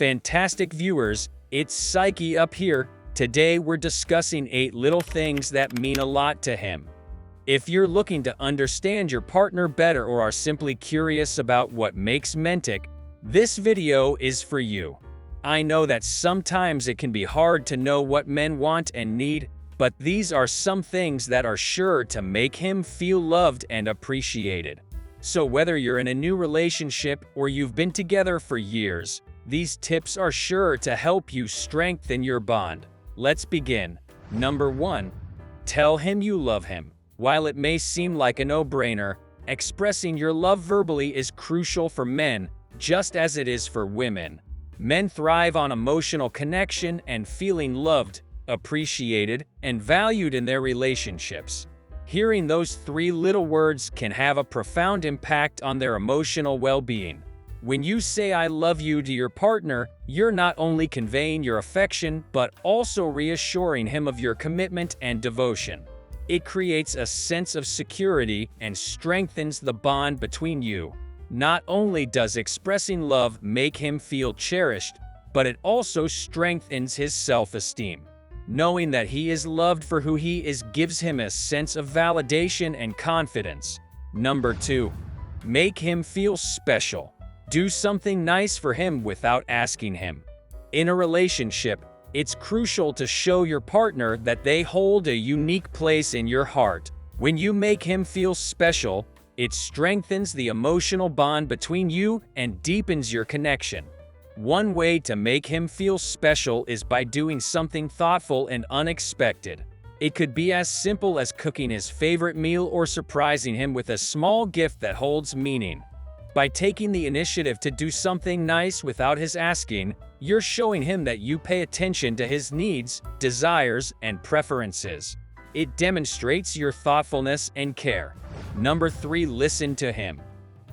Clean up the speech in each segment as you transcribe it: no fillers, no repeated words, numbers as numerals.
Fantastic viewers, it's Psyche up here. Today we're discussing 8 little things that mean a lot to him. If you're looking to understand your partner better or are simply curious about what makes men tick, this video is for you. I know that sometimes it can be hard to know what men want and need, but these are some things that are sure to make him feel loved and appreciated. So whether you're in a new relationship or you've been together for years, these tips are sure to help you strengthen your bond. Let's begin. Number 1. Tell him you love him. While it may seem like a no-brainer, expressing your love verbally is crucial for men, just as it is for women. Men thrive on emotional connection and feeling loved, appreciated, and valued in their relationships. Hearing those 3 little words can have a profound impact on their emotional well-being. When you say "I love you" to your partner, you're not only conveying your affection, but also reassuring him of your commitment and devotion. It creates a sense of security and strengthens the bond between you. Not only does expressing love make him feel cherished, but it also strengthens his self-esteem. Knowing that he is loved for who he is gives him a sense of validation and confidence. Number 2. Make him feel special. Do something nice for him without asking him. In a relationship, it's crucial to show your partner that they hold a unique place in your heart. When you make him feel special, it strengthens the emotional bond between you and deepens your connection. One way to make him feel special is by doing something thoughtful and unexpected. It could be as simple as cooking his favorite meal or surprising him with a small gift that holds meaning. By taking the initiative to do something nice without his asking, you're showing him that you pay attention to his needs, desires, and preferences. It demonstrates your thoughtfulness and care. Number 3. Listen to him.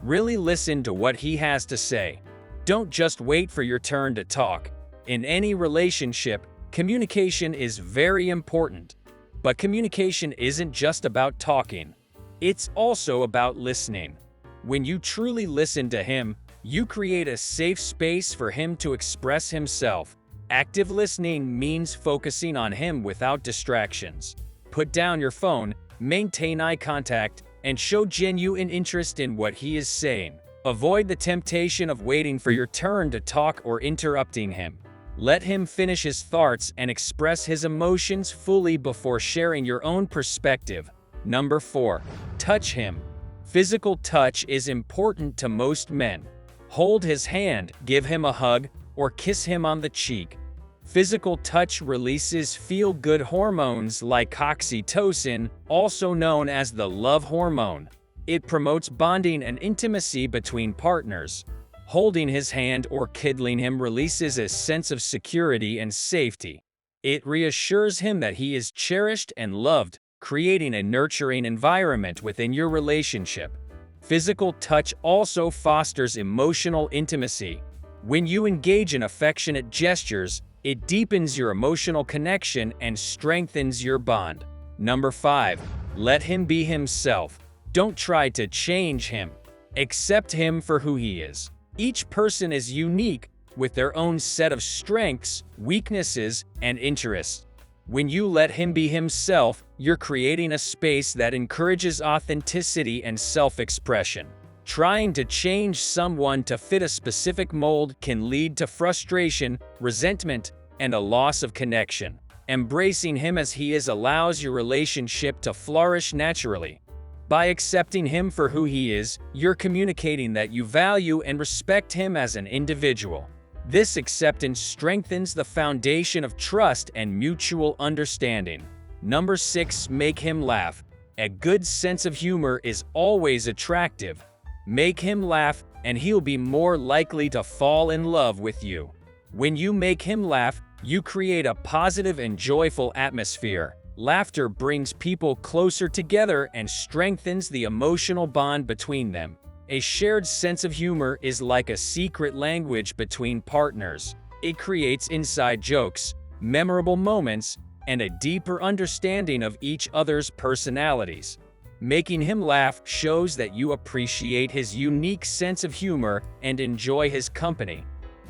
Really listen to what he has to say. Don't just wait for your turn to talk. In any relationship, communication is very important. But communication isn't just about talking. It's also about listening. When you truly listen to him, you create a safe space for him to express himself. Active listening means focusing on him without distractions. Put down your phone, maintain eye contact, and show genuine interest in what he is saying. Avoid the temptation of waiting for your turn to talk or interrupting him. Let him finish his thoughts and express his emotions fully before sharing your own perspective. Number 4. Touch him. Physical touch is important to most men. Hold his hand, give him a hug, or kiss him on the cheek. Physical touch releases feel-good hormones like oxytocin, also known as the love hormone. It promotes bonding and intimacy between partners. Holding his hand or cuddling him releases a sense of security and safety. It reassures him that he is cherished and loved, creating a nurturing environment within your relationship. Physical touch also fosters emotional intimacy. When you engage in affectionate gestures, it deepens your emotional connection and strengthens your bond. Number 5. Let him be himself. Don't try to change him. Accept him for who he is. Each person is unique, with their own set of strengths, weaknesses, and interests. When you let him be himself, you're creating a space that encourages authenticity and self-expression. Trying to change someone to fit a specific mold can lead to frustration, resentment, and a loss of connection. Embracing him as he is allows your relationship to flourish naturally. By accepting him for who he is, you're communicating that you value and respect him as an individual. This acceptance strengthens the foundation of trust and mutual understanding. Number 6. Make him laugh. A good sense of humor is always attractive. Make him laugh, and he'll be more likely to fall in love with you. When you make him laugh, you create a positive and joyful atmosphere. Laughter brings people closer together and strengthens the emotional bond between them. A shared sense of humor is like a secret language between partners. It creates inside jokes, memorable moments, and a deeper understanding of each other's personalities. Making him laugh shows that you appreciate his unique sense of humor and enjoy his company.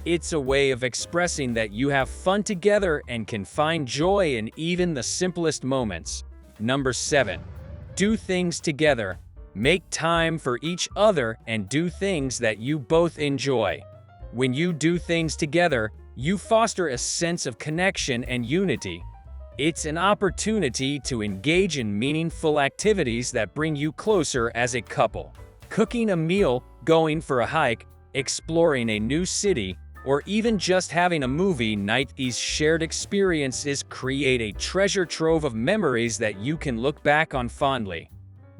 It's a way of expressing that you have fun together and can find joy in even the simplest moments. Number 7. Do things together. Make time for each other and do things that you both enjoy. When you do things together, you foster a sense of connection and unity. It's an opportunity to engage in meaningful activities that bring you closer as a couple. Cooking a meal, going for a hike, exploring a new city, or even just having a movie night, these shared experiences create a treasure trove of memories that you can look back on fondly.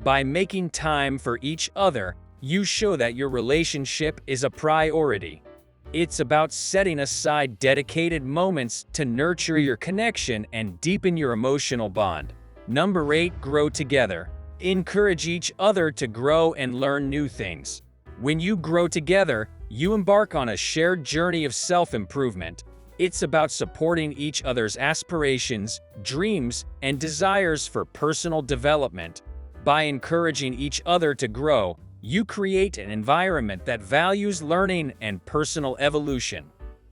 By making time for each other, you show that your relationship is a priority. It's about setting aside dedicated moments to nurture your connection and deepen your emotional bond. Number 8. Grow together. Encourage each other to grow and learn new things. When you grow together, you embark on a shared journey of self-improvement. It's about supporting each other's aspirations, dreams, and desires for personal development. By encouraging each other to grow, you create an environment that values learning and personal evolution.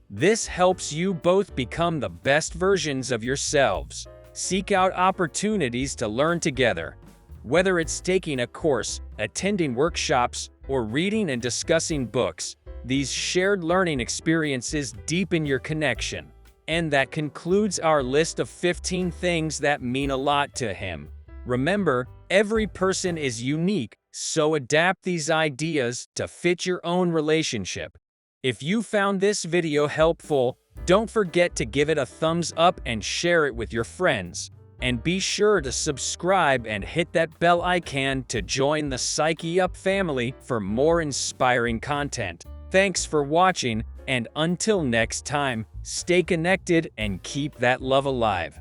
This helps you both become the best versions of yourselves. Seek out opportunities to learn together. Whether it's taking a course, attending workshops, or reading and discussing books, these shared learning experiences deepen your connection. And that concludes our list of 15 things that mean a lot to him. Remember, every person is unique, so adapt these ideas to fit your own relationship. If you found this video helpful, don't forget to give it a thumbs up and share it with your friends. And be sure to subscribe and hit that bell icon to join the Psyche Up family for more inspiring content. Thanks for watching, and until next time, stay connected and keep that love alive.